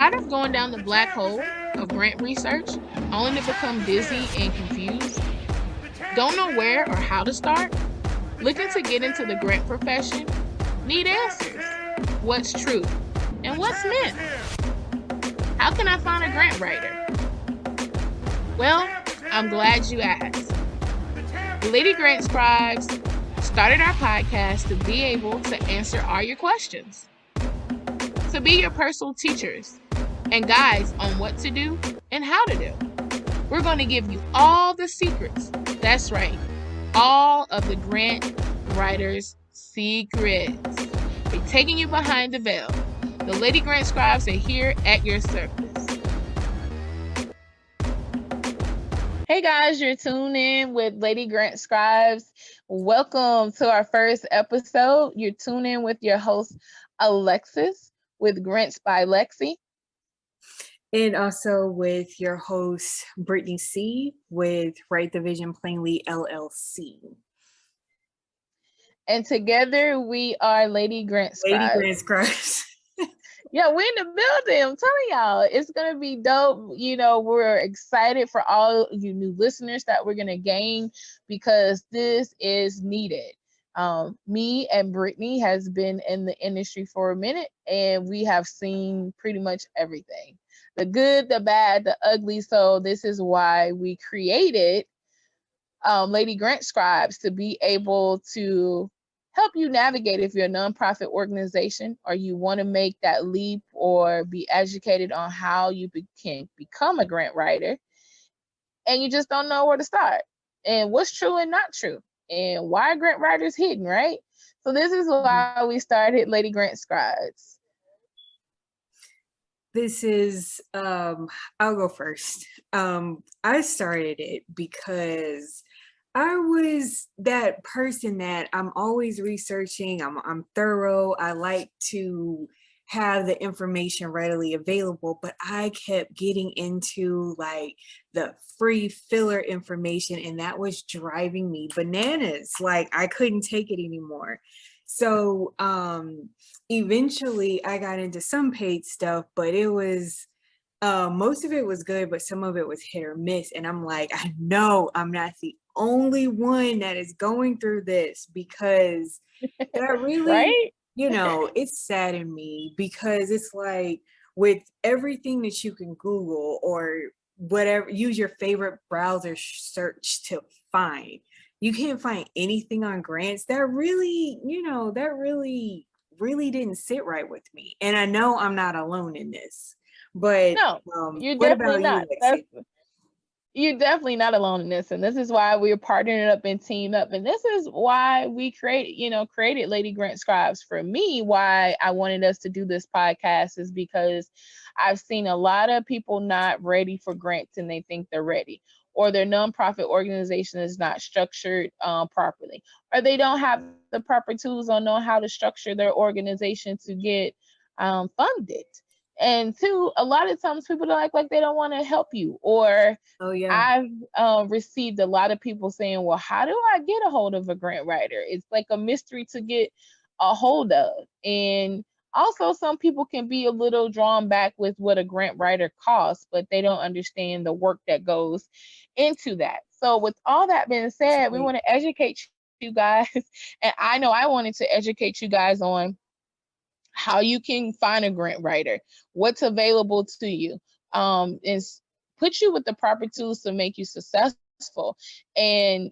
Tired of going down the black hole of grant research, only to become dizzy and confused? Don't know where or how to start? Looking to get into the grant profession? Need answers. What's true? And what's myth? How can I find a grant writer? Well, I'm glad you asked. Lady Grant Scribes started our podcast to be able to answer all your questions, to be your personal teachers and guides on what to do and how to do. We're going to give you all the secrets. That's right, all of the grant writers' secrets. We're taking you behind the veil. The Lady Grant Scribes are here at your service. Hey guys, you're tuned in with Lady Grant Scribes. Welcome to our first episode. You're tuned in with your host, Alexis with Grants by Lexi. And also with your host, Brittnei C with Write the Vision Plainly LLC. And together we are Lady Grant Scribes. Lady Grant Scribes. Yeah, we're in the building. I'm telling y'all, it's going to be dope. You know, we're excited for all you new listeners that we're going to gain because this is needed. Me and Brittney has been in the industry for a minute, and we have seen pretty much everything. The good, the bad, the ugly. So this is why we created Lady Grant Scribes to be able to help you navigate if you're a nonprofit organization or you want to make that leap or be educated on how you can become a grant writer and you just don't know where to start and what's true and not true and why are grant writers hidden, right? So this is why we started Lady Grant Scribes. This is, I'll go first. I started it because I was that person that I'm always researching. I'm thorough. I like to have the information readily available, but I kept getting into like the free filler information, and that was driving me bananas. Like I couldn't take it anymore. So eventually I got into some paid stuff, but it was most of it was good, but some of it was hit or miss. And I'm like, I know I'm not the only one that is going through this, because that really, right? You know, it's saddened me, because it's like with everything that you can Google or whatever, use your favorite browser search to find, you can't find anything on grants that really, really didn't sit right with me. And I know I'm not alone in this, but No, you're what definitely about not. you, Lexi? You're definitely not alone in this. And this is why we're partnering up and teamed up. And this is why we created Lady Grant Scribes. For me, why I wanted us to do this podcast is because I've seen a lot of people not ready for grants and they think they're ready, or their nonprofit organization is not structured properly, or they don't have the proper tools or know how to structure their organization to get funded. And two, a lot of times people don't act like they don't want to help you. Or Oh yeah, I've received a lot of people saying, well, how do I get a hold of a grant writer? It's like a mystery to get a hold of. And also some people can be a little drawn back with what a grant writer costs, but they don't understand the work that goes into that. So with all that being said, we want to educate you guys. And I know I wanted to educate you guys on how you can find a grant writer, what's available to you, and put you with the proper tools to make you successful. And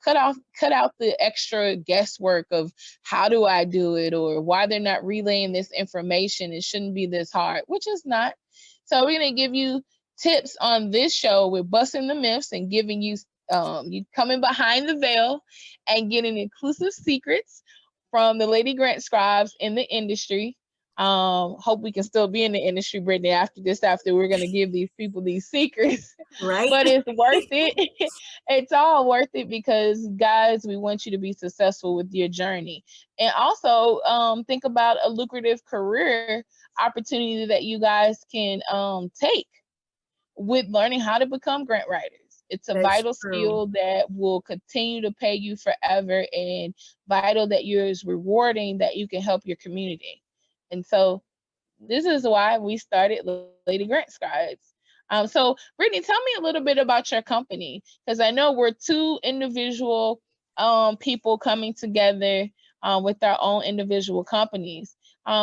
cut out the extra guesswork of how do I do it, or why they're not relaying this information. It shouldn't be this hard, which is not. So we're going to give you tips on this show. We're busting the myths and giving you you coming behind the veil and getting inclusive secrets from the Lady Grant Scribes in the industry. Hope we can still be in the industry, Brittney, after we're going to give these people these secrets. right. But it's worth it. It's all worth it because, guys, we want you to be successful with your journey. And also think about a lucrative career opportunity that you guys can take with learning how to become grant writers. It's a That's vital true. skill that will continue to pay you forever, and vital that you're rewarding, that you can help your community. And so this is why we started Lady Grant Scribes. So Brittney, tell me a little bit about your company, because I know we're two individual people coming together with our own individual companies.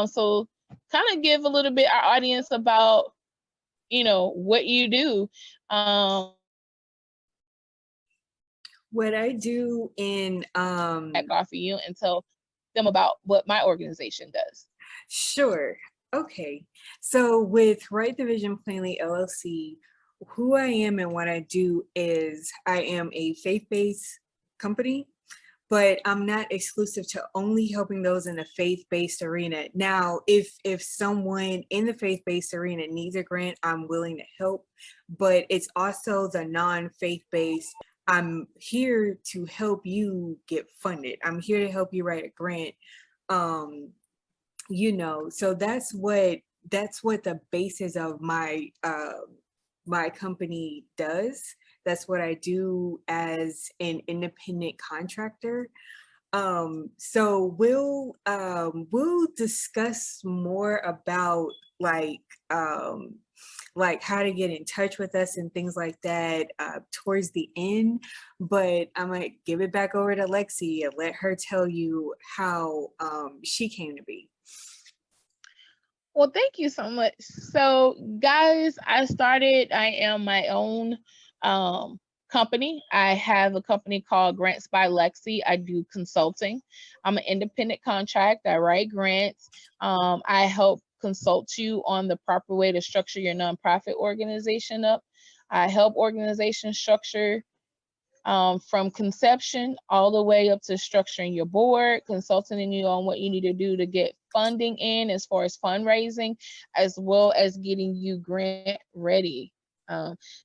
So kind of give a little bit our audience about, what you do. What I do in Back off of you and tell them about what my organization does. Sure. Okay. So with Write the Vision Plainly LLC, who I am and what I do is I am a faith-based company, but I'm not exclusive to only helping those in the faith-based arena. Now, if someone in the faith-based arena needs a grant, I'm willing to help, but it's also the non-faith-based. I'm here to help you get funded. I'm here to help you write a grant. So that's what the basis of my my company does. That's what I do as an independent contractor. So we'll discuss more about like how to get in touch with us and things like that towards the end, but I might give it back over to Lexi and let her tell you how she came to be. Well, thank you so much. So, guys, I am my own company. I have a company called Grants by Lexi. I do consulting. I'm an independent contractor. I write grants. I help consult you on the proper way to structure your nonprofit organization up. I help organizations structure from conception all the way up to structuring your board, consulting you on what you need to do to get funding in as far as fundraising, as well as getting you grant ready.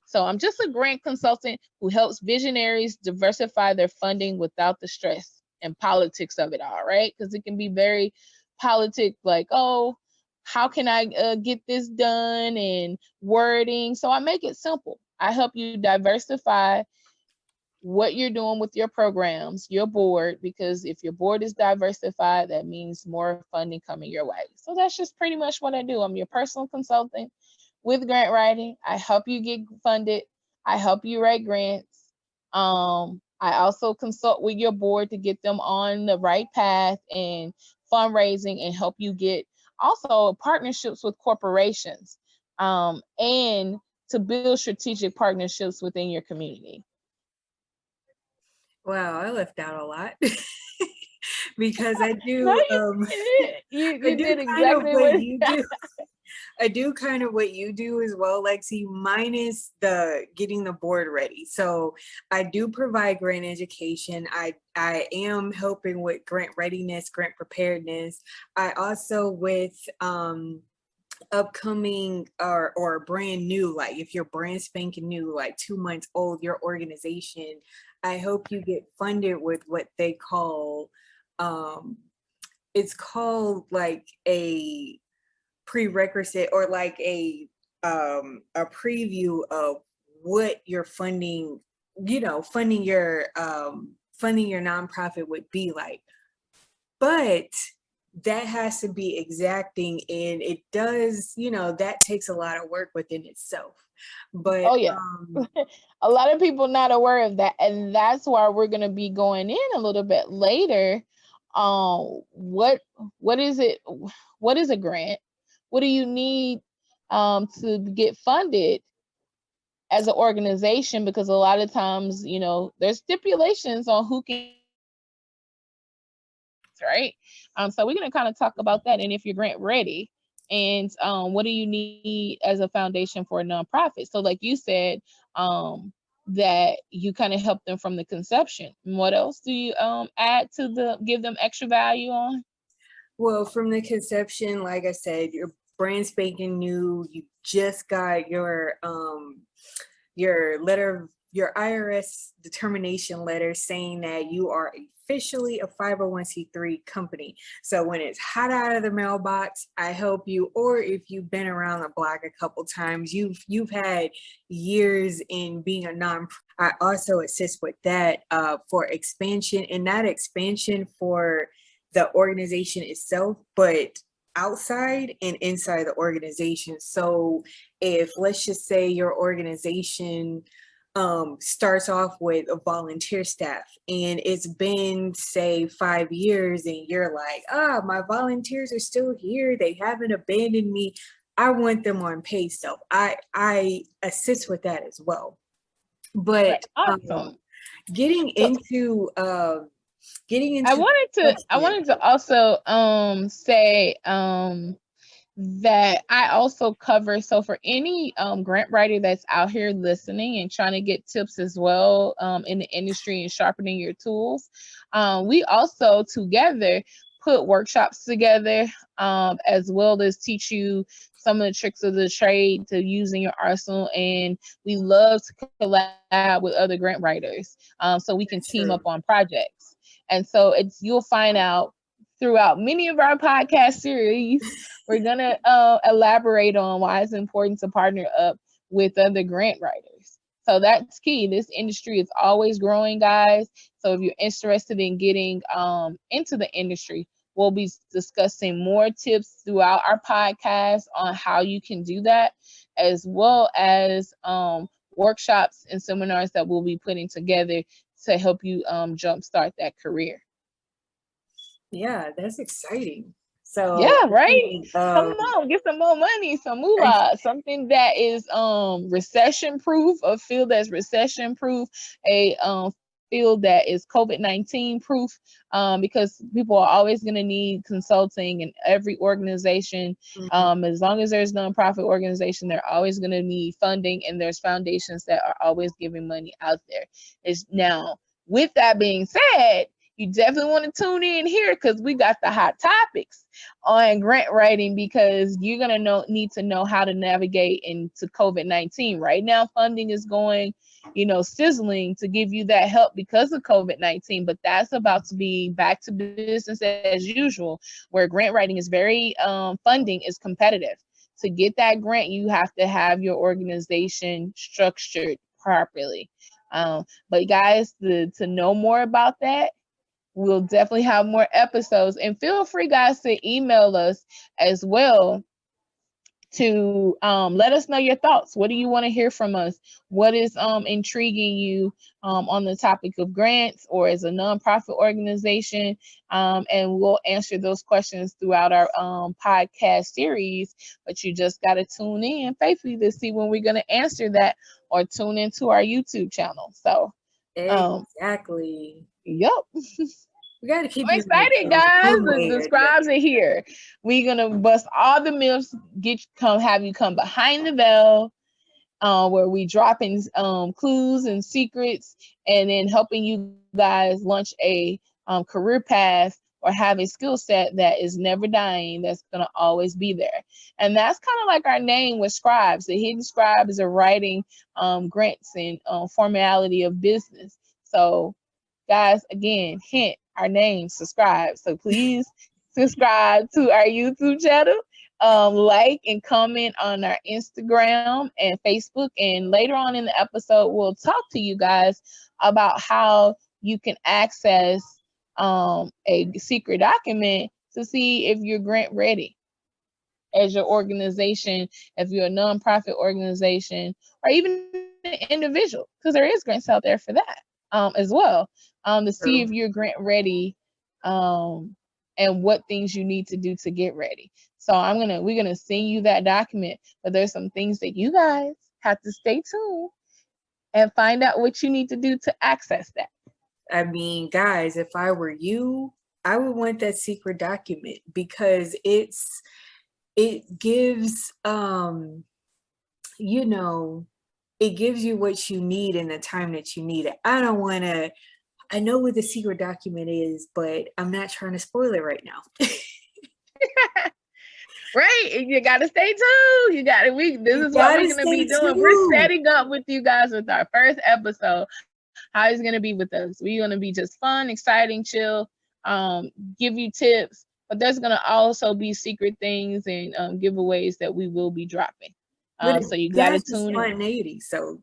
So I'm just a grant consultant who helps visionaries diversify their funding without the stress and politics of it all, right? Because it can be very politic, like, oh, how can I get this done, and wording. So I make it simple. I help you diversify what you're doing with your programs, your board, because if your board is diversified, that means more funding coming your way. So that's just pretty much what I do. I'm your personal consultant with grant writing. I help you get funded. I help you write grants. I also consult with your board to get them on the right path and fundraising, and help you get also partnerships with corporations, and to build strategic partnerships within your community. Wow, I left out a lot because I No, do you did kind of exactly what what you do. I do kind of what you do as well, Lexi, minus the getting the board ready. So I do provide grant education. I am helping with grant readiness, grant preparedness. I also with upcoming or brand new, like if you're brand spanking new, like 2 months old, your organization, I hope you get funded with what they call it's called like a prerequisite, or like a preview of what your funding, funding your nonprofit would be like. But that has to be exacting, and it does, that takes a lot of work within itself. But Oh yeah. A lot of people not aware of that, and that's why we're going to be going in a little bit later. What is it? What is a grant? What do you need to get funded as an organization? Because a lot of times, there's stipulations on who can, right? So we're going to kind of talk about that, and if you're grant ready, and what do you need as a foundation for a nonprofit. So like you said, that you kind of help them from the conception. And what else do you add to give them extra value on? Well, from the conception, like I said, you're brand spanking new. You just got your letter, your IRS determination letter saying that you are officially a 501c3 company. So when it's hot out of the mailbox, I help you. Or if you've been around the block a couple times, you've had years in being a non. I also assist with that for expansion, and not expansion for the organization itself, but outside and inside the organization. So if, let's just say, your organization starts off with a volunteer staff and it's been, say, 5 years, and you're like, my volunteers are still here, they haven't abandoned me, I want them on pay stuff. I assist with that as well. But Right. Awesome. getting So into I wanted to also say that I also cover, so for any grant writer that's out here listening and trying to get tips as well in the industry and sharpening your tools, we also together put workshops together as well as teach you some of the tricks of the trade to use in your arsenal. And we love to collab with other grant writers so we can team up on projects. And so you'll find out throughout many of our podcast series, we're going to elaborate on why it's important to partner up with other grant writers. So that's key. This industry is always growing, guys. So if you're interested in getting into the industry, we'll be discussing more tips throughout our podcast on how you can do that, as well as workshops and seminars that we'll be putting together to help you jumpstart that career. Yeah, that's exciting. So yeah, right. Come on, get some more money, some moolah, something that is recession proof, a field that's recession proof, a field that is COVID-19 proof, because people are always going to need consulting in every organization. As long as there's nonprofit organization, they're always going to need funding, and there's foundations that are always giving money out there. Now, with that being said, you definitely want to tune in here because we got the hot topics on grant writing, because you're going to need to know how to navigate into COVID-19. Right now, funding is going, sizzling to give you that help because of COVID-19, but that's about to be back to business as usual, where grant writing is very, funding is competitive. To get that grant, you have to have your organization structured properly. But guys, to know more about that, we'll definitely have more episodes, and feel free, guys, to email us as well to let us know your thoughts. What do you want to hear from us? What is intriguing you on the topic of grants or as a nonprofit organization? And we'll answer those questions throughout our podcast series. But you just got to tune in faithfully to see when we're going to answer that, or tune into our YouTube channel. So exactly. Yep. We gotta keep I'm excited, guys. The scribes are here. We're gonna bust all the myths, have you come behind the veil, where we dropping clues and secrets, and then helping you guys launch a career path or have a skill set that is never dying, that's gonna always be there. And that's kind of like our name with scribes. The hidden scribe is a writing grants and formality of business. So guys, again, hint, our name, subscribe. So please subscribe to our YouTube channel, like and comment on our Instagram and Facebook. And later on in the episode, we'll talk to you guys about how you can access a secret document to see if you're grant ready as your organization, if you're a nonprofit organization, or even an individual, because there is grants out there for that as well, to see if you're grant ready, and what things you need to do to get ready. So we're gonna send you that document, but there's some things that you guys have to stay tuned and find out what you need to do to access that. I mean, guys, if I were you, I would want that secret document, because it gives it gives you what you need in the time that you need it. I know what the secret document is, but I'm not trying to spoil it right now. Right, you got to stay tuned. This is what we're going to be doing. We're setting up with you guys with our first episode. How it's going to be with us. We're going to be just fun, exciting, chill, give you tips, but there's going to also be secret things and giveaways that we will be dropping. So you got to tune in. 180, so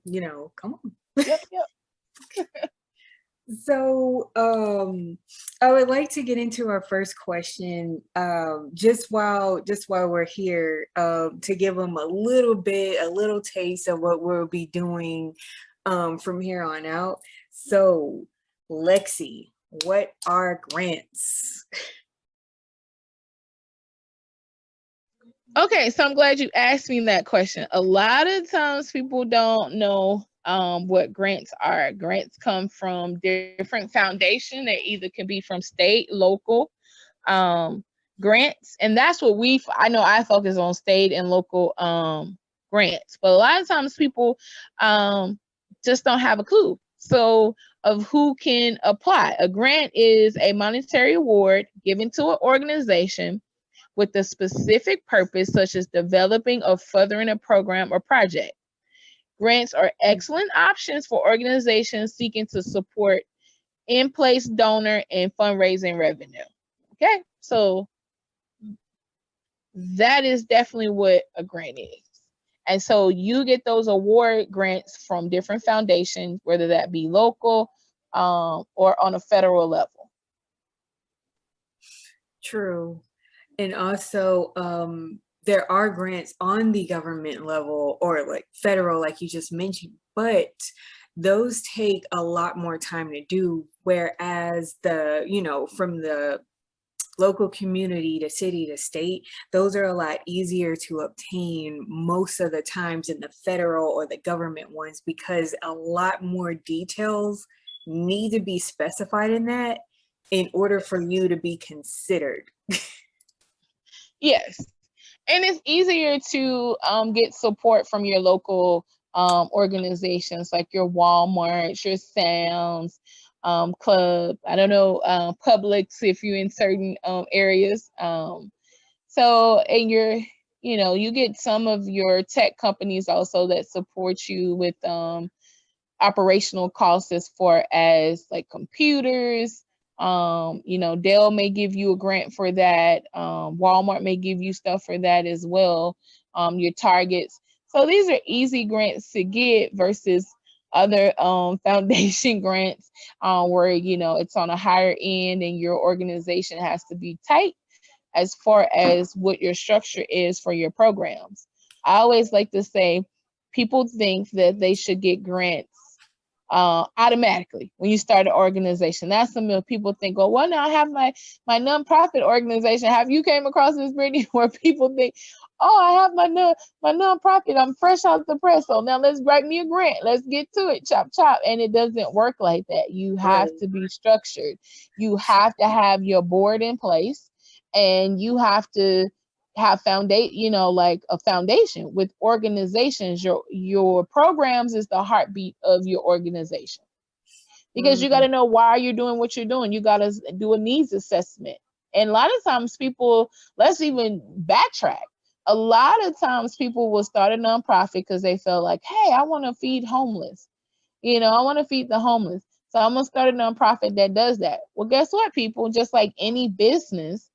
come on. Yep. So, I would like to get into our first question, just while we're here, to give them a little taste of what we'll be doing, from here on out. So, Lexi, what are grants? Okay, so I'm glad you asked me that question. A lot of times people don't know what grants are. Grants come from different foundation. They either can be from state, local, um, grants, and that's what I know I focus on state and local grants, but a lot of times people um, just don't have a clue. So of who can apply. A grant is a monetary award given to an organization with a specific purpose, such as developing or furthering a program or project. Grants are excellent options for organizations seeking to support in place donor and fundraising revenue. Okay, so that is definitely what a grant is. And so you get those award grants from different foundations, whether that be local or on a federal level. True. And also, there are grants on the government level or like federal, like you just mentioned, but those take a lot more time to do. Whereas from the local community to city to state, those are a lot easier to obtain most of the times in the federal or the government ones, because a lot more details need to be specified in that in order for you to be considered. Yes. And it's easier to get support from your local organizations like your Walmarts, your Sam's Club. I don't know, Publix if you're in certain areas. So, and you get some of your tech companies also that support you with operational costs as far as like computers. Dell may give you a grant for that. Walmart may give you stuff for that as well. Your targets. So these are easy grants to get versus other foundation grants where it's on a higher end and your organization has to be tight as far as what your structure is for your programs. I always like to say people think that they should get grants automatically when you start an organization. That's something people think, oh, well, now I have my nonprofit organization. Have you came across this, Brittney, where people think, oh, I have my nonprofit. I'm fresh out the press. So now let's write me a grant. Let's get to it. Chop, chop. And it doesn't work like that. You have Right. to be structured. You have to have your board in place and you have to have like a foundation with organizations. Your programs is the heartbeat of your organization because you got to Mhm. know why you're doing what you're doing. You got to do a needs assessment. And a lot of times people, let's even backtrack. A lot of times people will start a nonprofit because they feel like, hey, I want to feed homeless. I want to feed the homeless. So I'm going to start a nonprofit that does that. Well, guess what, people? Just like any business,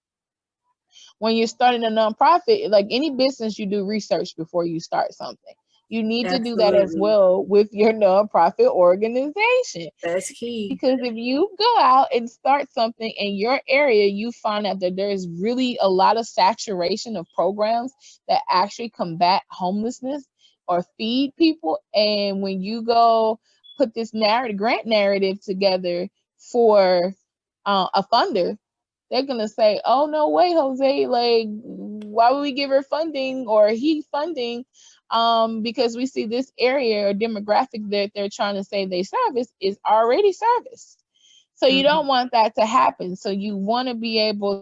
when you're starting a nonprofit, like any business, you do research before you start something. You need to do that as Absolutely. well with your nonprofit organization. That's key. Because if you go out and start something in your area, you find out that there's really a lot of saturation of programs that actually combat homelessness or feed people. And when you go put this grant narrative together for a funder, they're gonna say, "Oh no way, Jose! Like, why would we give her funding or he funding? Because we see this area or demographic that they're trying to say they service is already serviced. So you don't Mhm. want that to happen. So you want to be able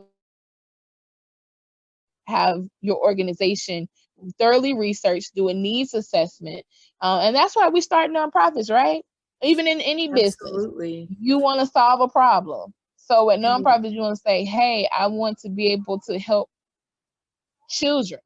to have your organization thoroughly researched, do a needs assessment, and that's why we start nonprofits, right? Even in any business, Absolutely. you want to solve a problem. So at And nonprofits, you want to say, "Hey, I want to be able to help children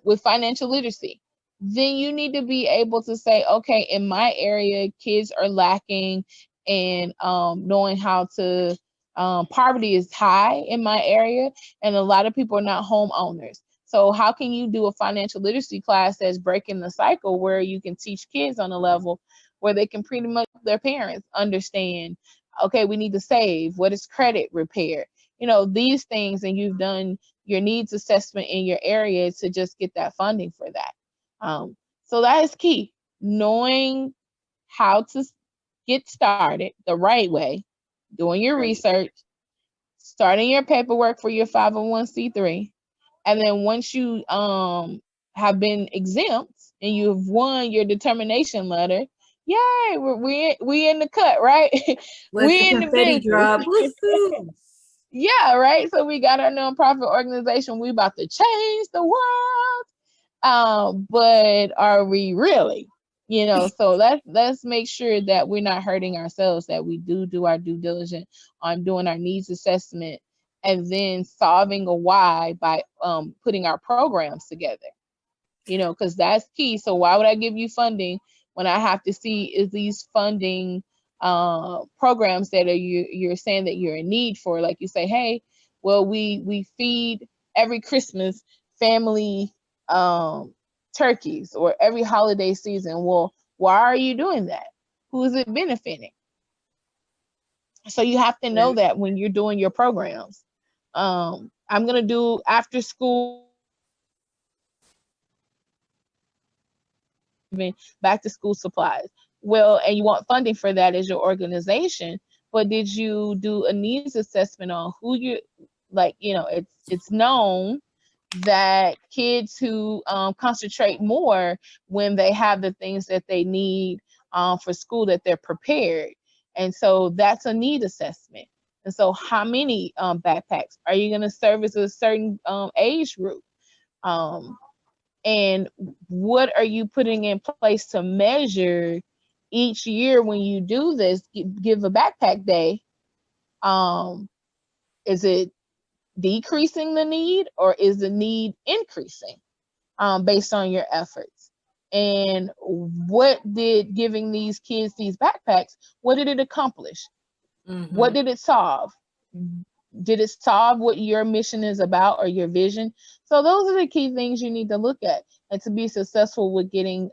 with financial literacy." Then you need to be able to say, okay, in my area, kids are lacking and knowing how to, poverty is high in my area, and a lot of people are not homeowners. So, how can you do a financial literacy class that's breaking the cycle where you can teach kids on a level where they can pretty much their parents understand, okay, we need to save. What is credit repair? These things, and you've done your needs assessment in your area to just get that funding for that. So that is key. Knowing how to get started the right way, doing your research, starting your paperwork for your 501c3, and then once you have been exempt and you've won your determination letter, yay, we in the cut, right? Let the We in the confetti business. drop. Woohoo! Yeah, right. So we got our nonprofit organization. We about to change the world. But are we really? So let's make sure that we're not hurting ourselves, that we do our due diligence on doing our needs assessment and then solving a why by putting our programs together. Because that's key. So why would I give you funding when I have to see is these funding programs that you're saying that you're in need for? Like you say, hey, well, we feed every Christmas family turkeys, or every holiday season. Well, why are you doing that? Who is it benefiting? So you have to know that when you're doing your programs. I'm gonna do after school back to school supplies. Well, and you want funding for that as your organization, but did you do a needs assessment on who you like? It's known that kids who concentrate more when they have the things that they need for school, that they're prepared. And so that's a need assessment. And so how many backpacks are you going to service a certain age group? And what are you putting in place to measure each year when you do this, give a backpack day? Is it decreasing the need, or is the need increasing based on your efforts? And what did giving these kids these backpacks, what did it accomplish? What did it solve? Did it solve what your mission is about, or your vision? So those are the key things you need to look at, and to be successful with getting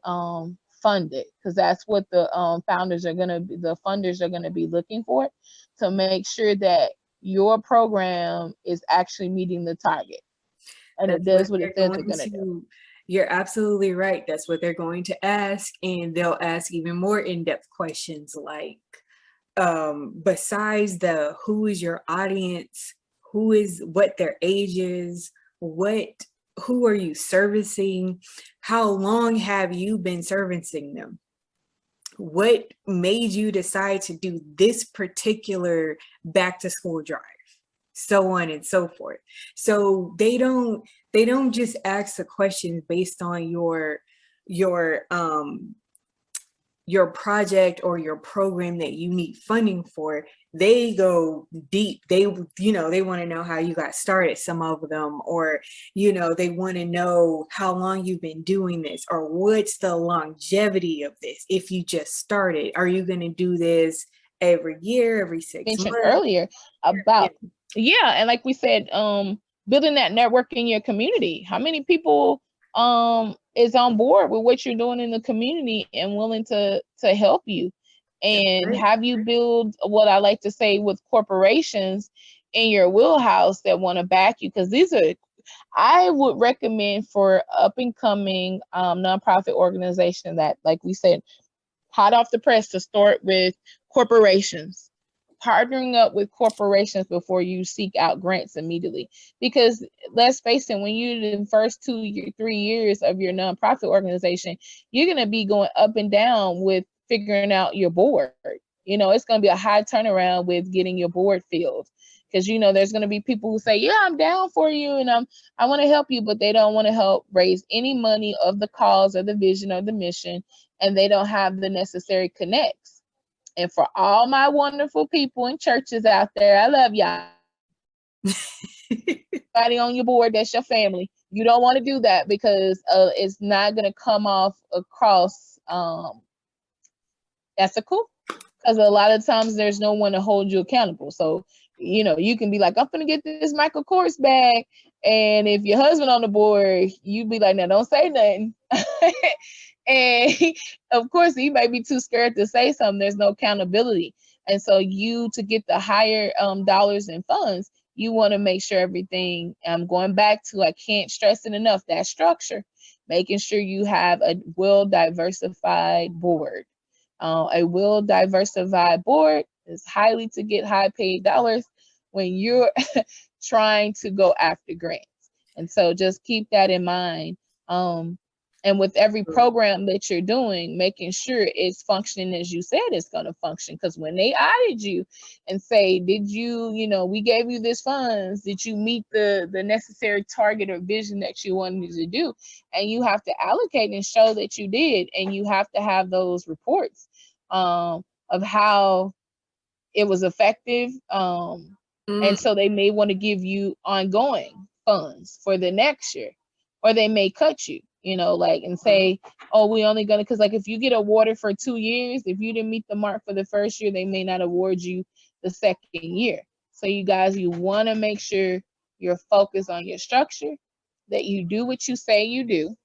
funded, because that's what the funders are gonna be looking for, to make sure that your program is actually meeting the target and it does what it says it's gonna do. You're absolutely right. That's what they're going to ask, and they'll ask even more in-depth questions like, besides the who is your audience, what their age is, who are you servicing, how long have you been servicing them, what made you decide to do this particular back to school drive, so on and so forth. So they don't just ask the questions based on your project or your program that you need funding for. They go deep. They want to know how you got started, some of them, or they want to know how long you've been doing this, or what's the longevity of this. If you just started, are you going to do this every year, every 6 months? Mentioned earlier about and like we said, building that network in your community. How many people is on board with what you're doing in the community and willing to help you? And have you build what I like to say with corporations in your wheelhouse that want to back you? Because I would recommend for up and coming nonprofit organization that, like we said, hot off the press, to start with corporations. Partnering up with corporations before you seek out grants immediately. Because let's face it, when you're in the first 3 years of your nonprofit organization, you're going to be going up and down with figuring out your board. It's going to be a high turnaround with getting your board filled. Because there's going to be people who say, yeah, I'm down for you and I want to help you, but they don't want to help raise any money of the cause or the vision or the mission, and they don't have the necessary connects. And for all my wonderful people in churches out there, I love y'all. Everybody on your board, that's your family. You don't want to do that, because it's not going to come off across ethical, because a lot of times there's no one to hold you accountable. So, you can be like, I'm going to get this Michael Kors bag. And if your husband on the board, you'd be like, now don't say nothing. And of course, you might be too scared to say something. There's no accountability. And so you, to get the higher dollars and funds, you want to make sure everything, I'm going back to, I can't stress it enough, that structure, making sure you have a well diversified board. A well diversified board is highly to get high paid dollars when you're trying to go after grants. And so just keep that in mind. And with every program that you're doing, making sure it's functioning as you said it's going to function. Because when they audit you and say, did you, we gave you this funds, did you meet the necessary target or vision that you wanted to do? And you have to allocate and show that you did. And you have to have those reports of how it was effective. And so they may want to give you ongoing funds for the next year, or they may cut you, and say, oh, we only gonna, because like if you get awarded for 2 years, if you didn't meet the mark for the first year, they may not award you the second year. So you guys, you want to make sure you're focused on your structure, that you do what you say you do,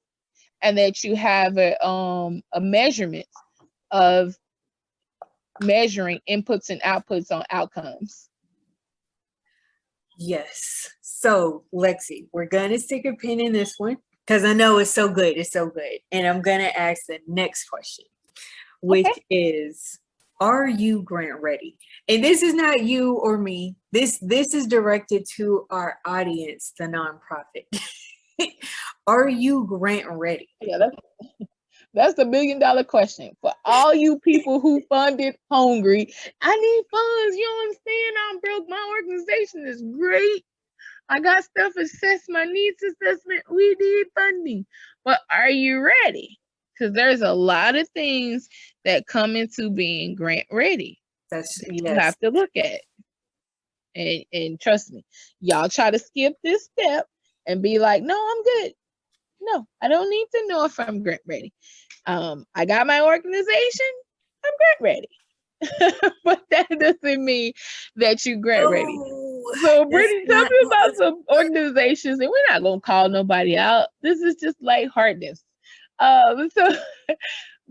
and that you have a measurement of measuring inputs and outputs on outcomes. Yes. So, Lexi, we're going to stick a pin in this one because I know it's so good. It's so good. And I'm going to ask the next question, which is, are you grant ready? And this is not you or me. This is directed to our audience, the nonprofit. Are you grant ready? Yeah, that's the $1 million question for all you people who funded hungry. I need funds. You understand? I'm broke. My organization is great. I got stuff assessed, my needs assessment. We need funding. But are you ready? Because there's a lot of things that come into being grant ready. You have to look at. And trust me, y'all try to skip this step and be like, no, I'm good. No, I don't need to know if I'm grant ready. I got my organization, I'm grant ready. But that doesn't mean that you grant ready. So Brittney, tell me about some organizations, and we're not gonna call nobody out. This is just lightheartedness. So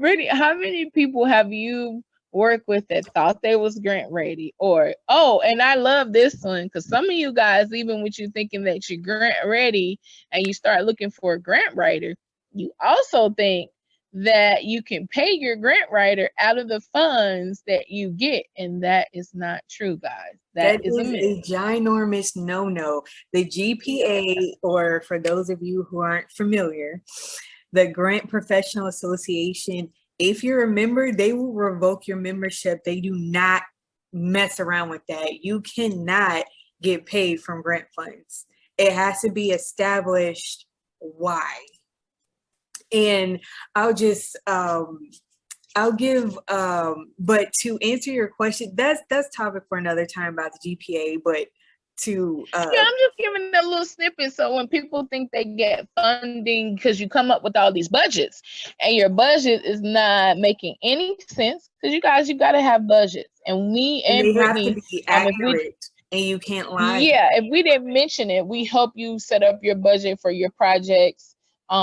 Brittney, how many people have you worked with that thought they was grant ready? Or, and I love this one, because some of you guys, even with you thinking that you're grant ready and you start looking for a grant writer, you also think that you can pay your grant writer out of the funds that you get, and that is not true, guys. That is a ginormous no-no. The GPA, or for those of you who aren't familiar, the Grant Professional Association, if you're a member, they will revoke your membership. They do not mess around with that. You cannot get paid from grant funds. It has to be established why. And I'll just I'll give but to answer your question, that's topic for another time about the GPA. But to I'm just giving a little snippet, so when people think they get funding because you come up with all these budgets and your budget is not making any sense, because you guys, you got to have budgets, and we and they Brittney, have to be accurate, and you can't lie. Yeah, if we didn't mention it, we help you set up your budget for your projects,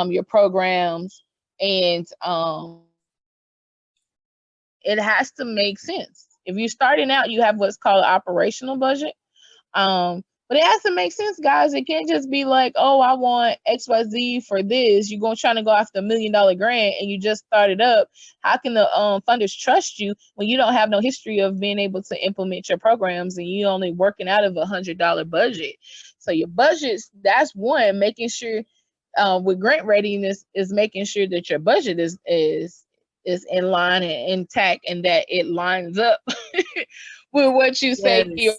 your programs, and it has to make sense. If you're starting out, you have what's called an operational budget. But it has to make sense, guys. It can't just be like, oh, I want XYZ for this. You're going trying to go after $1 million grant and you just started up. How can the funders trust you when you don't have no history of being able to implement your programs and you only working out of $100 budget? So your budgets, that's one, making sure with grant readiness is making sure that your budget is in line and intact, and that it lines up with what you say your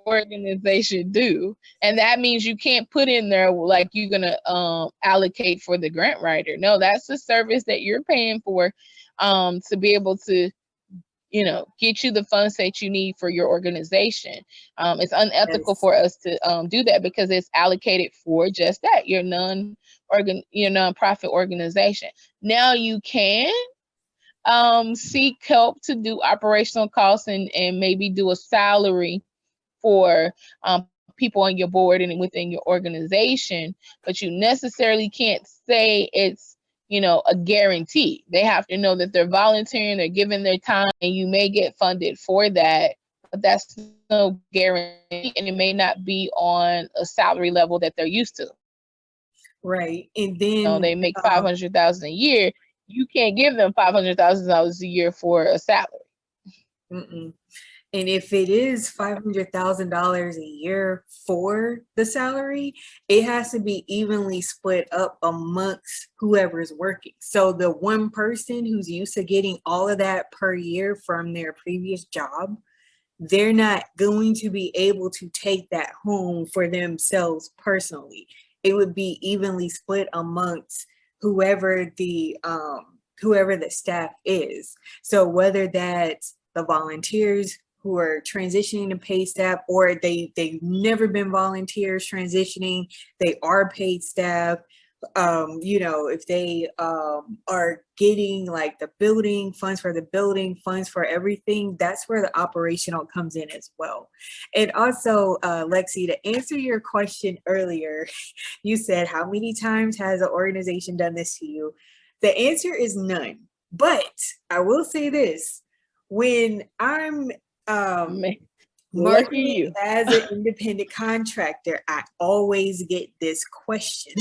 organization do. And that means you can't put in there like you're gonna allocate for the grant writer. No, that's the service that you're paying for to be able to get you the funds that you need for your organization. It's unethical for us to do that, because it's allocated for just that, your nonprofit organization. Now you can seek help to do operational costs and maybe do a salary for people on your board and within your organization, but you necessarily can't say it's a guarantee. They have to know that they're volunteering, they're giving their time, and you may get funded for that, but that's no guarantee, and it may not be on a salary level that they're used to. Right. And then They make $500,000 a year. You can't give them $500,000 a year for a salary. Mm-mm. And if it is $500,000 a year for the salary, it has to be evenly split up amongst whoever's working. So the one person who's used to getting all of that per year from their previous job, they're not going to be able to take that home for themselves personally. It would be evenly split amongst whoever the staff is. So whether that's the volunteers who are transitioning to paid staff, or they've never been volunteers transitioning, they are paid staff. If they are getting like the building funds for the building, funds for everything, that's where the operational comes in as well. And also, Lexi, to answer your question earlier, you said, how many times has an organization done this to you? The answer is none. But I will say this, when I'm marketing as an independent contractor, I always get this question.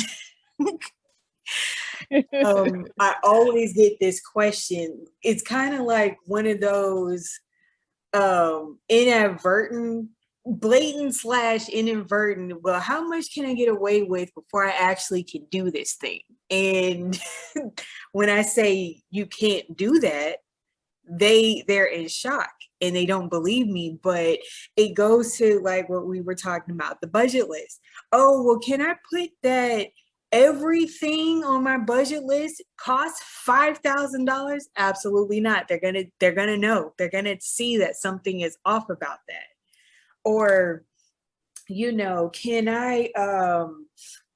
I always get this question. It's kind of like one of those inadvertent, blatant / inadvertent, well, how much can I get away with before I actually can do this thing? And when I say you can't do that, they're in shock and they don't believe me. But it goes to like what we were talking about, the budget list. Oh, well, can I put that everything on my budget list costs $5,000? Absolutely not. They're gonna know. They're gonna see that something is off about that. Or, can I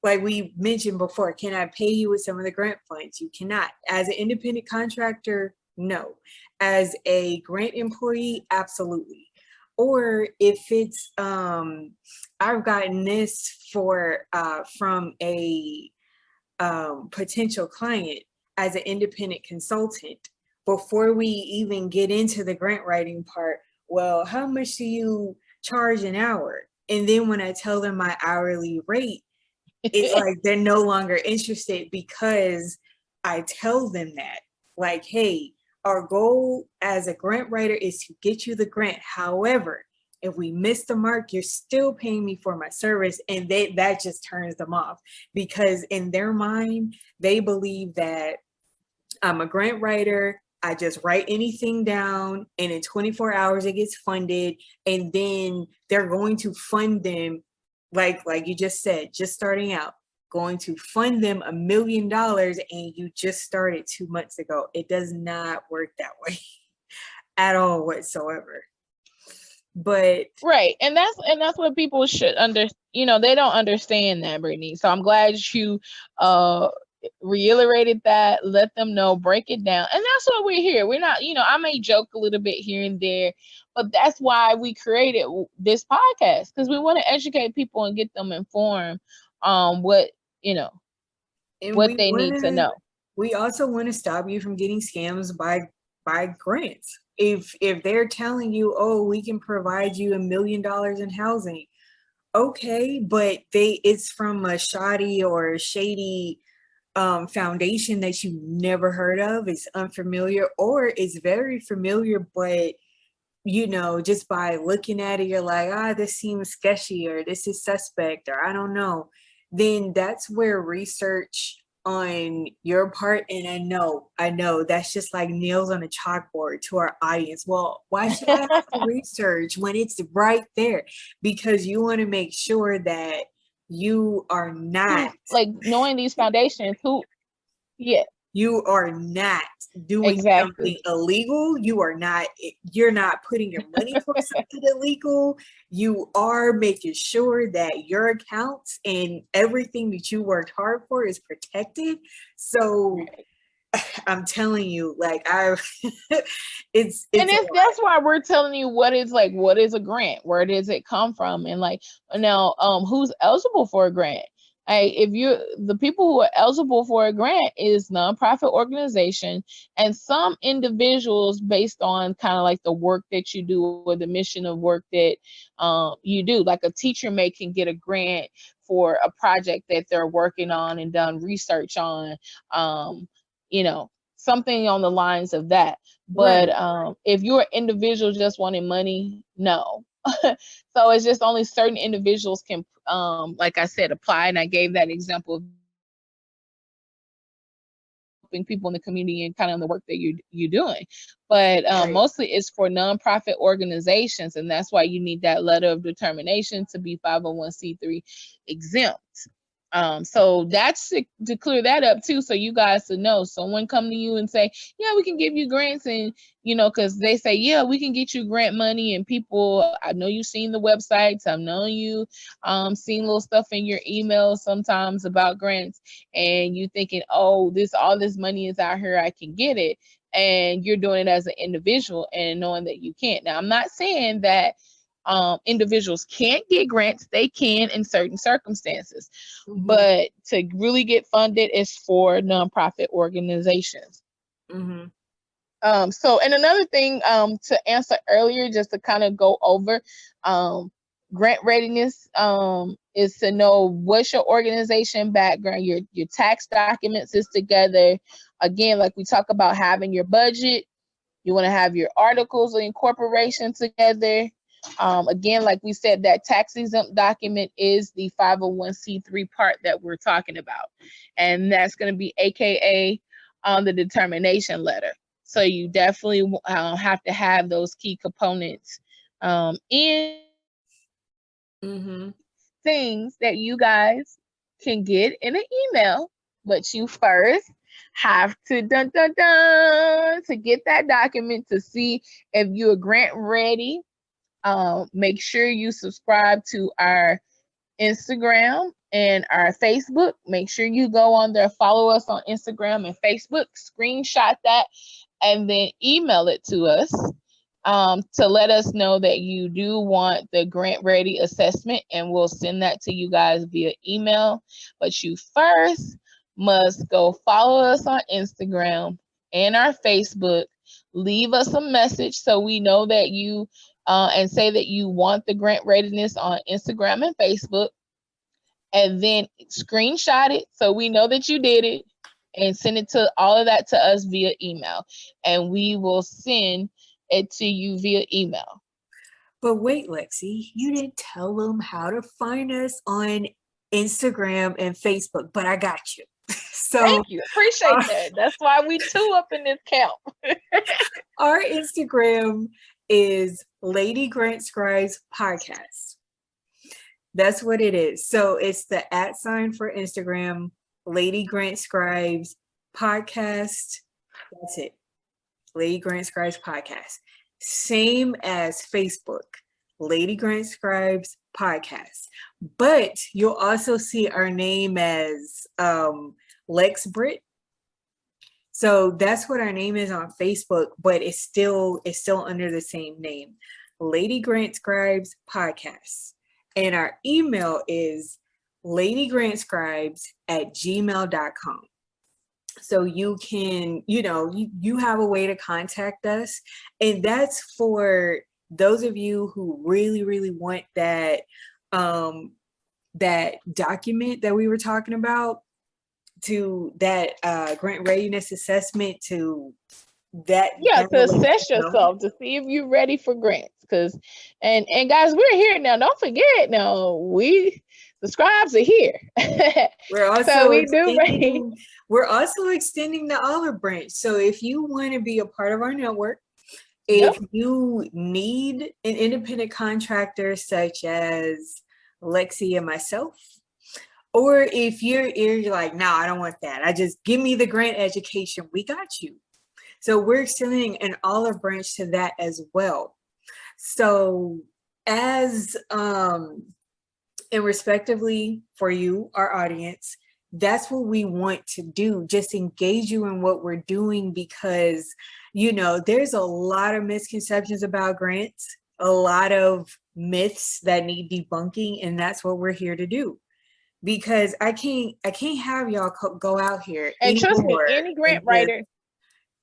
like we mentioned before, can I pay you with some of the grant funds? You cannot. As an independent contractor, no. As a grant employee, absolutely. Or if it's I've gotten this from a potential client as an independent consultant. Before we even get into the grant writing part, well, how much do you charge an hour? And then when I tell them my hourly rate, it's like they're no longer interested, because I tell them that, like, hey, our goal as a grant writer is to get you the grant. However, if we miss the mark, you're still paying me for my service. And that just turns them off, because in their mind, they believe that I'm a grant writer. I just write anything down, and in 24 hours it gets funded. And then they're going to fund them, like you just said, just starting out, going to fund them $1 million, and you just started 2 months ago. It does not work that way at all whatsoever. But right, and that's what people should they don't understand that, Brittney. So I'm glad you reiterated that, let them know, break it down. And that's what we're here. We're not, I may joke a little bit here and there, but that's why we created this podcast, because we want to educate people and get them informed what they need to know. We also want to stop you from getting scams by grants. If they're telling you, oh, we can provide you $1 million in housing, okay, but it's from a shoddy or shady foundation that you never heard of. It's unfamiliar, or it's very familiar, but just by looking at it, you're like, this seems sketchy, or this is suspect, or I don't know. Then that's where research on your part, and I know that's just like nails on a chalkboard to our audience. Well, why should I have to research when it's right there? Because you want to make sure that you are not like knowing these foundations you are not doing something illegal. You're not putting your money towards something illegal. You are making sure that your accounts and everything that you worked hard for is protected. So I'm telling you, like, that's why we're telling you what is a grant, where does it come from, and like now who's eligible for a grant. If the people who are eligible for a grant is nonprofit organization and some individuals based on kind of like the work that you do or the mission of work that you do. Like a teacher can get a grant for a project that they're working on and done research on, you know, something on the lines of that. But if you're an individual just wanting money, no. So it's just only certain individuals can, like I said, apply. And I gave that example of helping people in the community and kind of the work that you're doing. But mostly it's for nonprofit organizations. And that's why you need that letter of determination to be 501c3 exempt. So that's to clear that up too, so you guys to know. Someone come to you and say, yeah, we can give you grants, and because they say, yeah, we can get you grant money, and people, I know you've seen the websites, I know you seen little stuff in your email sometimes about grants, and you thinking, oh, all this money is out here, I can get it, and you're doing it as an individual and knowing that you can't. Now, I'm not saying that individuals can't get grants. They can in certain circumstances, but to really get funded is for nonprofit organizations. So, and another thing to answer earlier, just to kind of go over grant readiness, is to know what's your organization background, your tax documents is together. Again, like we talk about having your budget, you want to have your articles of incorporation together. Again, like we said, that tax exempt document is the 501c3 part that we're talking about. And that's going to be AKA the determination letter. So you definitely have to have those key components in things that you guys can get in an email, but you first have to to get that document to see if you're grant ready. Make sure you subscribe to our Instagram and our Facebook. Make sure you go on there, follow us on Instagram and Facebook, screenshot that, and then email it to us to let us know that you do want the grant ready assessment, and we'll send that to you guys via email. But you first must go follow us on Instagram and our Facebook. Leave us a message so we know that you and say that you want the grant readiness on Instagram and Facebook, and then screenshot it so we know that you did it, and send it to all of that to us via email, and we will send it to you via email. But wait, Lexi, you didn't tell them how to find us on Instagram and Facebook, but I got you. So thank you, appreciate that. That's why we two up in this camp. Our Instagram is Lady Grant Scribes Podcast. That's what it is. So it's the @ for Instagram, Lady Grant Scribes Podcast. That's it. Lady Grant Scribes Podcast. Same as Facebook, Lady Grant Scribes Podcast. But you'll also see our name as Lex Britt. So that's what our name is on Facebook, but it's still under the same name, Lady Grant Scribes Podcast. And our email is ladygrantscribes@gmail.com. So you can, you have a way to contact us. And that's for those of you who really, really want that, that document that we were talking about, to that grant readiness assessment, to that. Yeah, to assess yourself, to see if you're ready for grants. And guys, we're here now. Don't forget now, the scribes are here. We're also we're also extending the olive branch. So if you want to be a part of our network, if you need an independent contractor such as Lexi and myself, or if you're like, no, I don't want that, I just give me the grant education, we got you. So we're extending an olive branch to that as well. So as and respectively for you, our audience, that's what we want to do, just engage you in what we're doing, because there's a lot of misconceptions about grants, a lot of myths that need debunking, and that's what we're here to do. because I can't have y'all go out here And trust me, anymore any grant and just writer,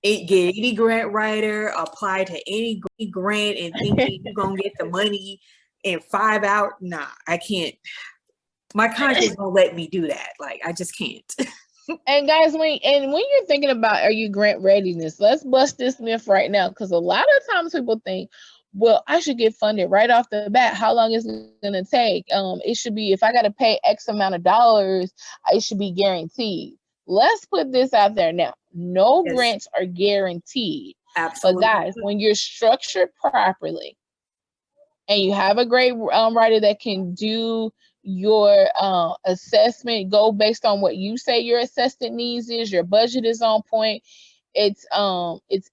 get any grant writer, apply to any grant and thinking you're gonna get the money in 5 hours. Nah, I can't. My conscience won't let me do that. Like, I just can't. and guys, when you're thinking about are you grant readiness, let's bust this myth right now, because a lot of times people think, well, I should get funded right off the bat. How long is it going to take? It should be, if I got to pay X amount of dollars, it should be guaranteed. Let's put this out there now. No Yes, grants are guaranteed. But absolutely. guys, when you're structured properly and you have a great writer that can do your assessment, go based on what you say your assessment needs is, your budget is on point, it's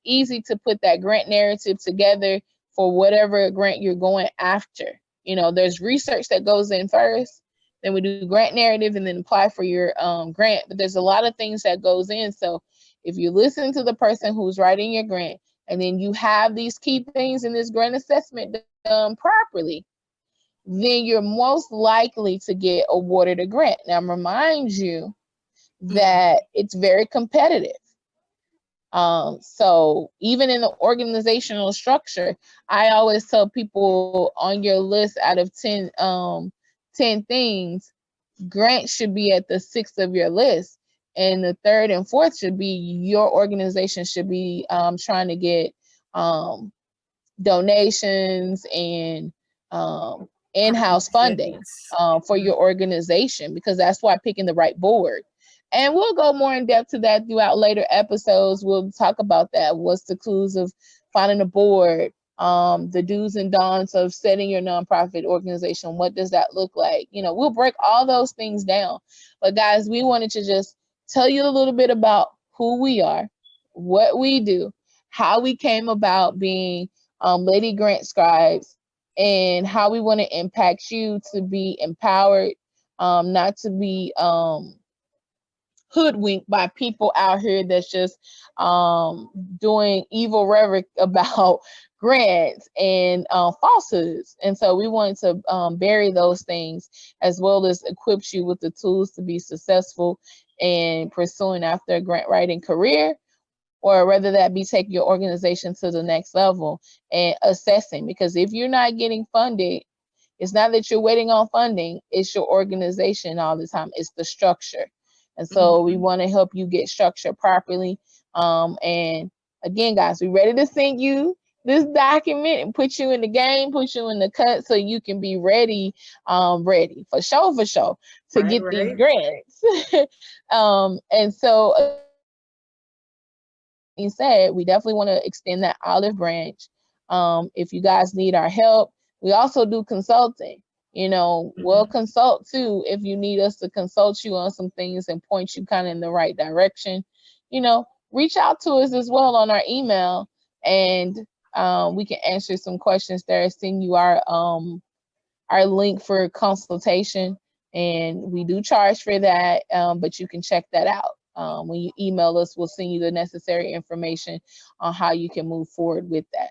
easy to put that grant narrative together for whatever grant you're going after. You know, there's research that goes in first, then we do grant narrative and then apply for your grant. But there's a lot of things that goes in. So if you listen to the person who's writing your grant, and then you have these key things in this grant assessment done properly, then you're most likely to get awarded a grant. Now, remind you that it's very competitive. So even in the organizational structure, I always tell people on your list out of 10 things, grant should be at the 6th of your list. And the 3rd and 4th should be your organization should be trying to get donations and in-house funding for your organization, because that's why picking the right board. And we'll go more in depth to that throughout later episodes. We'll talk about that. What's the clues of finding a board, the do's and don'ts of setting your nonprofit organization. What does that look like? You know, we'll break all those things down. But guys, we wanted to just tell you a little bit about who we are, what we do, how we came about being Lady Grant Scribes, and how we want to impact you to be empowered, not to be hoodwinked by people out here that's just doing evil rhetoric about grants and falsehoods. And so we wanted to bury those things, as well as equip you with the tools to be successful in pursuing after a grant writing career, or whether that be taking your organization to the next level and assessing. Because if you're not getting funded, it's not that you're waiting on funding, it's your organization all the time. It's the structure. And so we want to help you get structured properly. And again, guys, we're ready to send you this document and put you in the game, put you in the cut, so you can be ready for sure to get these grants. And so being said, we definitely want to extend that olive branch. If you guys need our help, we also do consulting. You know, we'll consult too if you need us to consult you on some things and point you kind of in the right direction. You know, reach out to us as well on our email, and we can answer some questions there. Send you our link for consultation, and we do charge for that, but you can check that out. When you email us, we'll send you the necessary information on how you can move forward with that.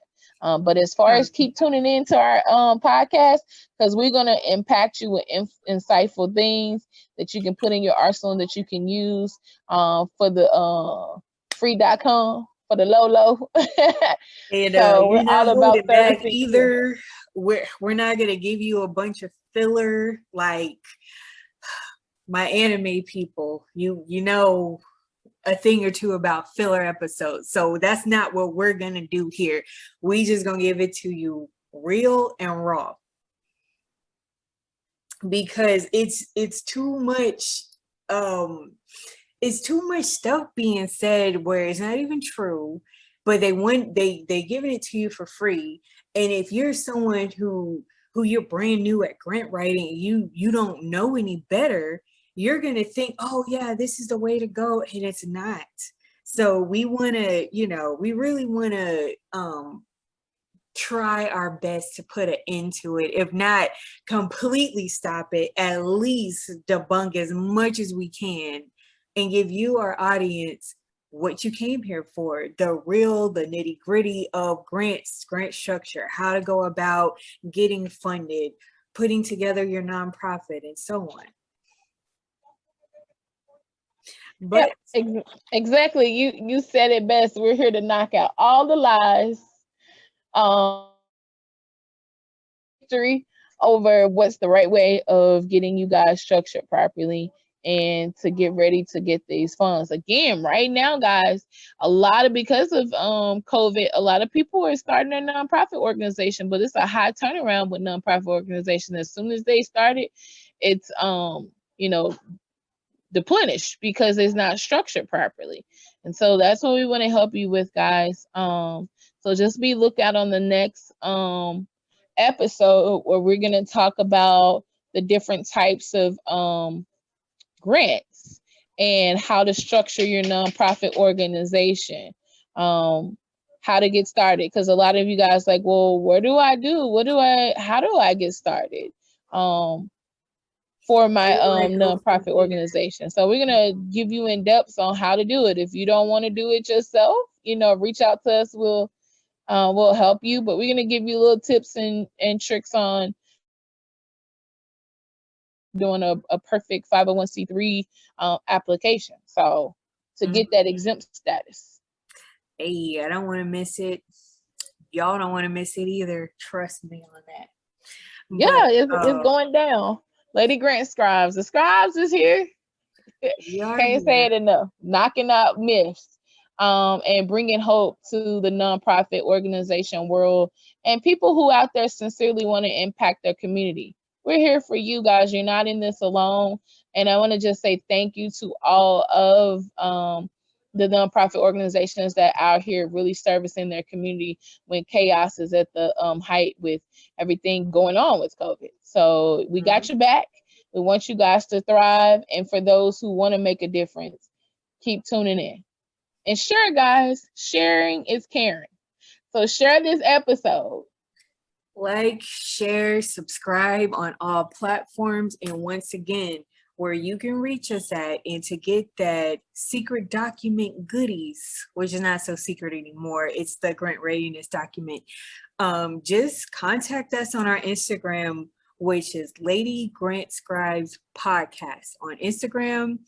But as far as keep tuning in to our podcast, because we're going to impact you with insightful things that you can put in your arsenal that you can use for the free.com, for the low. And So we're you're not all about holding back servicing either. We're not gonna give you a bunch of filler like my anime people. You know a thing or two about filler episodes. So that's not what we're gonna do here. We just gonna give it to you real and raw. Because it's too much stuff being said where it's not even true, but they giving it to you for free. And if you're someone who you're brand new at grant writing, you don't know any better, you're gonna think, oh yeah, this is the way to go, and it's not. So we really want to try our best to put an end to it. If not completely stop it, at least debunk as much as we can and give you, our audience, what you came here for, the nitty gritty of grant structure, how to go about getting funded, putting together your nonprofit, and so on. But Exactly. You said it best. We're here to knock out all the lies. Victory over what's the right way of getting you guys structured properly and to get ready to get these funds. Again, right now, guys, because of COVID, a lot of people are starting a nonprofit organization, but it's a high turnaround with nonprofit organizations. As soon as they start it, it's you know, deplenished because it's not structured properly. And so that's what we want to help you with, guys. So just be lookout on the next episode where we're going to talk about the different types of grants and how to structure your nonprofit organization, how to get started, because a lot of you guys like, well, how do I get started for my nonprofit organization? So we're going to give you in depth on how to do it. If you don't want to do it yourself, reach out to us. We'll help you, but we're going to give you little tips and tricks on doing a perfect 501c3 application. So to get that exempt status. Hey, I don't want to miss it. Y'all don't want to miss it either. Trust me on that. Yeah, it's going down. Lady Grant Scribes. The Scribes is here. Can't say it enough. Knocking out myths. And bringing hope to the nonprofit organization world and people who out there sincerely want to impact their community. We're here for you guys. You're not in this alone. And I want to just say thank you to all of the nonprofit organizations that are out here really servicing their community when chaos is at the height with everything going on with COVID. So we got your back. We want you guys to thrive. And for those who want to make a difference, keep tuning in. And sure, guys, sharing is caring. So share this episode. Like, share, subscribe on all platforms. And once again, where you can reach us at and to get that secret document goodies, which is not so secret anymore. It's the grant readiness document. Just contact us on our Instagram, which is Lady Grant Scribes Podcast on Instagram.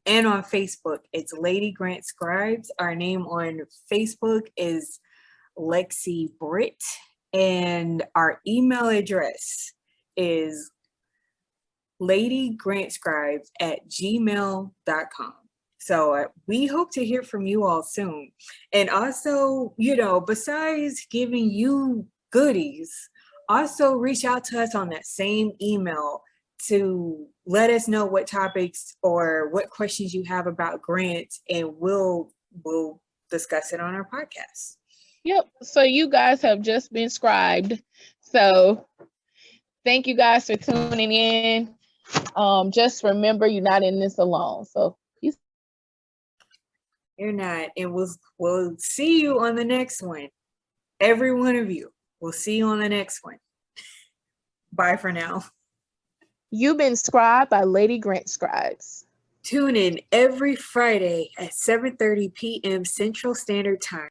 And on Facebook, it's Lady Grant Scribes. Our name on Facebook is Lexi Britt. And our email address is ladygrantscribes@gmail.com. So we hope to hear from you all soon. And also, besides giving you goodies, also reach out to us on that same email to let us know what topics or what questions you have about grants, and we'll discuss it on our podcast. Yep. So you guys have just been scribed. So thank you guys for tuning in. Just remember, you're not in this alone. So peace. You're not. And we'll see you on the next one. Every one of you. We'll see you on the next one. Bye for now. You've been scribed by Lady Grant Scribes. Tune in every Friday at 7:30 p.m. Central Standard Time.